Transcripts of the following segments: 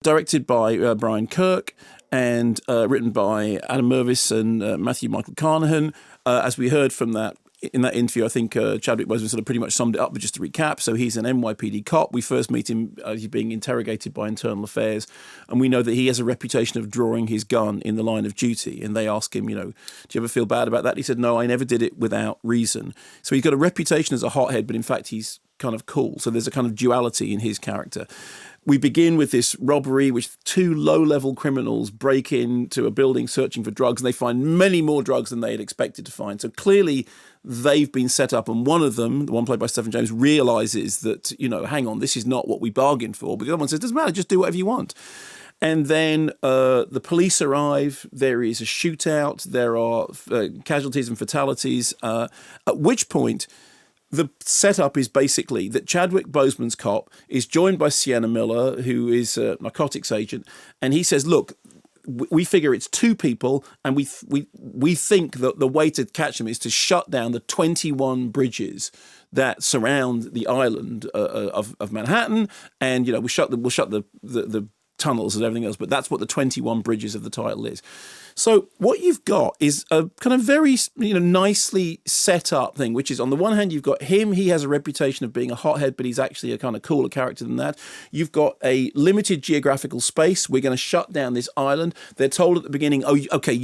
directed by Brian Kirk and written by Adam Mervis and Matthew Michael Carnahan. As we heard from that in that interview, I think Chadwick Boseman sort of pretty much summed it up. But just to recap, so he's an NYPD cop. We first meet him he's being interrogated by Internal Affairs, and we know that he has a reputation of drawing his gun in the line of duty. And they ask him, do you ever feel bad about that? He said, no, I never did it without reason. So he's got a reputation as a hothead, but in fact he's kind of cool. So there's a kind of duality in his character. We begin with this robbery, which two low-level criminals break into a building searching for drugs, and they find many more drugs than they had expected to find. So clearly they've been set up, and one of them, the one played by Stephen James, realises that, hang on, this is not what we bargained for. But the other one says, doesn't matter, just do whatever you want. And then the police arrive, there is a shootout, there are casualties and fatalities, at which point the setup is basically that Chadwick Boseman's cop is joined by Sienna Miller, who is a narcotics agent, and he says, look, we figure it's two people, and we think that the way to catch them is to shut down the 21 bridges that surround the island of Manhattan, and we'll shut the tunnels and everything else, but that's what the 21 bridges of the title is. So what you've got is a kind of very nicely set up thing, which is on the one hand you've got him, he has a reputation of being a hothead, but he's actually a kind of cooler character than that. You've got a limited geographical space. We're going to shut down this island. They're told at the beginning, oh, okay,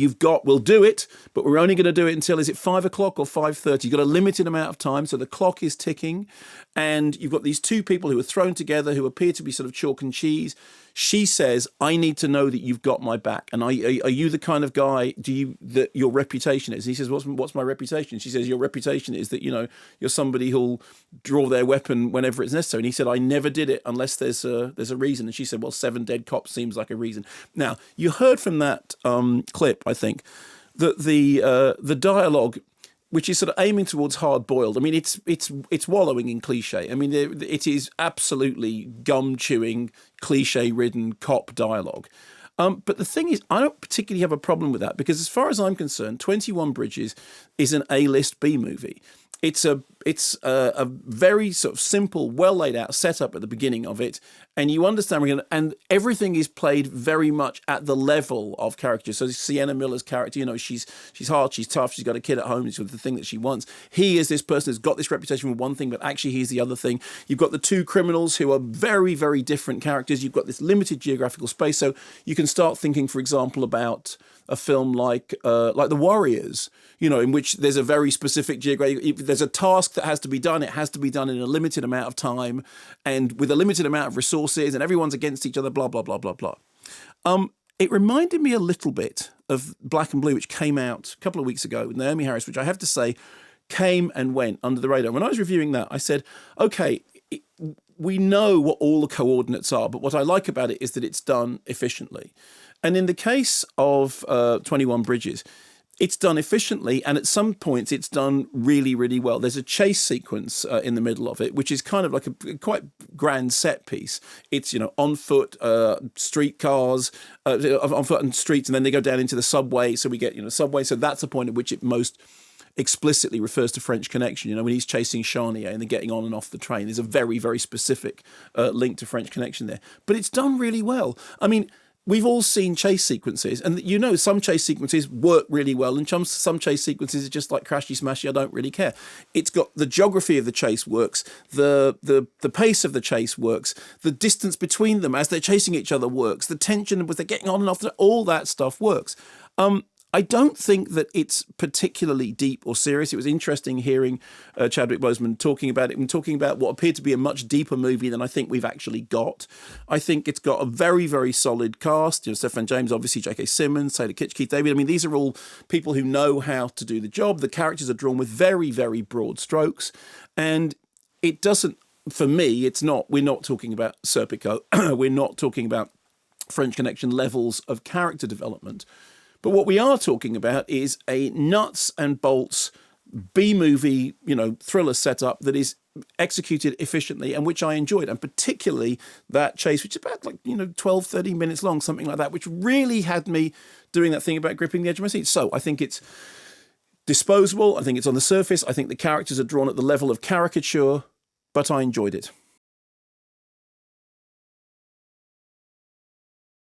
we'll do it, but we're only going to do it until, is it 5 o'clock or 5:30? You've got a limited amount of time, so the clock is ticking, and you've got these two people who are thrown together who appear to be sort of chalk and cheese. She says, I need to know that you've got my back. And are you the kind of guy that your reputation is? And he says, what's my reputation? She says, your reputation is that, you're somebody who'll draw their weapon whenever it's necessary. And he said, I never did it unless there's a reason. And she said, well, 7 dead cops seems like a reason. Now, you heard from that clip, I think, that the dialogue, which is sort of aiming towards hard-boiled. I mean, it's wallowing in cliche. I mean, it is absolutely gum-chewing, cliche-ridden cop dialogue. But the thing is, I don't particularly have a problem with that, because as far as I'm concerned, 21 Bridges is an A-list B-movie. It's a very sort of simple, well laid out setup at the beginning of it, and you understand, and everything is played very much at the level of character. So Sienna Miller's character, she's hard, she's tough, she's got a kid at home, it's the thing that she wants. He is this person who's got this reputation for one thing, but actually he's the other thing. You've got the two criminals who are very, very different characters. You've got this limited geographical space, so you can start thinking, for example, about a film like The Warriors, in which there's a very specific there's a task that has to be done. It has to be done in a limited amount of time and with a limited amount of resources, and everyone's against each other, blah, blah, blah, blah, blah. It reminded me a little bit of Black and Blue, which came out a couple of weeks ago with Naomi Harris, which I have to say came and went under the radar. When I was reviewing that, I said, okay, we know what all the coordinates are, but what I like about it is that it's done efficiently. And in the case of 21 Bridges, it's done efficiently, and at some points it's done really, really well. There's a chase sequence in the middle of it, which is kind of like a quite grand set piece. It's, on foot, streetcars, on foot and streets, and then they go down into the subway. So we get, subway. So that's the point at which it most explicitly refers to French Connection. When he's chasing Charnier and they're getting on and off the train, there's a very, very specific link to French Connection there. But it's done really well. I mean, we've all seen chase sequences, and some chase sequences work really well, and some chase sequences are just like crashy smashy. I don't really care. It's got the geography of the chase works, the pace of the chase works, the distance between them as they're chasing each other works, the tension with they're getting on and off, all that stuff works. I don't think that it's particularly deep or serious. It was interesting hearing Chadwick Boseman talking about it and talking about what appeared to be a much deeper movie than I think we've actually got. I think it's got a very, very solid cast. Stephen James, obviously, J.K. Simmons, Taylor Kitsch, Keith David. I mean, these are all people who know how to do the job. The characters are drawn with very, very broad strokes. And it doesn't, for me, we're not talking about Serpico. We're not talking about French Connection levels of character development. But what we are talking about is a nuts and bolts B-movie, thriller setup that is executed efficiently and which I enjoyed. And particularly that chase, which is about 12, 13 minutes long, something like that, which really had me doing that thing about gripping the edge of my seat. So I think it's disposable. I think it's on the surface. I think the characters are drawn at the level of caricature, but I enjoyed it.